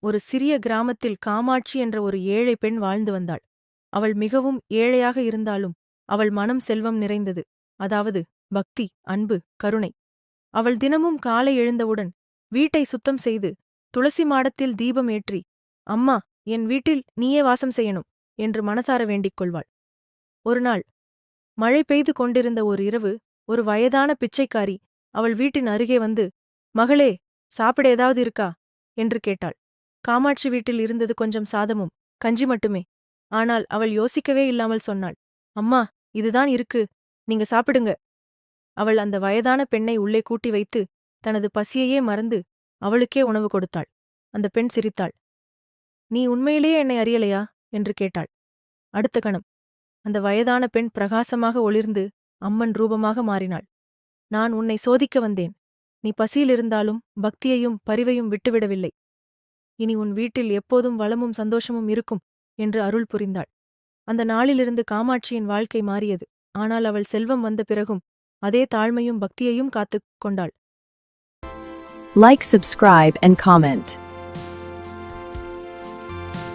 ஒரு சிறிய கிராமத்தில் காமாட்சி என்ற ஒரு ஏழை பெண் வாழ்ந்து வந்தாள். அவள் மிகவும் ஏழையாக இருந்தாலும் அவள் மனம் செல்வம் நிறைந்தது. அதாவது பக்தி, அன்பு, கருணை. அவள் தினமும் காலை எழுந்தவுடன் வீட்டை சுத்தம் செய்து துளசி மாடத்தில் தீபம் ஏற்றி, அம்மா, என் வீட்டில் நீயே வாசம் செய்யணும் என்று மனதார வேண்டிக் கொள்வாள். ஒருநாள் மழை பெய்து கொண்டிருந்த ஒரு இரவு ஒரு வயதான பிச்சைக்காரி அவள் வீட்டின் அருகே வந்து, மகளே, சாப்பிட ஏதாவது இருக்கா என்று கேட்டாள். காமாட்சி வீட்டில் இருந்தது கொஞ்சம் சாதமும் கஞ்சி மட்டுமே. ஆனால் அவள் யோசிக்கவே இல்லாமல் சொன்னாள், அம்மா, இதுதான் இருக்கு, நீங்க சாப்பிடுங்க. அவள் அந்த வயதான பெண்ணை உள்ளே கூட்டி வைத்து தனது பசியையே மறந்து அவளுக்கே உணவு கொடுத்தாள். அந்த பெண் சிரித்தாள். நீ உண்மையிலேயே என்னை அறியலையா என்று கேட்டாள். அடுத்த கணம் அந்த வயதான பெண் பிரகாசமாக ஒளிர்ந்து அம்மன் ரூபமாக மாறினாள். நான் உன்னை சோதிக்க வந்தேன். நீ பசியிலிருந்தாலும் பக்தியையும் பரிவையும் விட்டுவிடவில்லை. இனி உன் வீட்டில் எப்போதும் வளமும் சந்தோஷமும் இருக்கும் என்று அருள் புரிந்தாள். அந்த நாளிலிருந்து காமாட்சியின் வாழ்க்கை மாறியது. ஆனால் அவள் செல்வம் வந்த பிறகும் அதே தாழ்மையும் பக்தியையும் காத்துக் கொண்டாள். Like, subscribe and comment.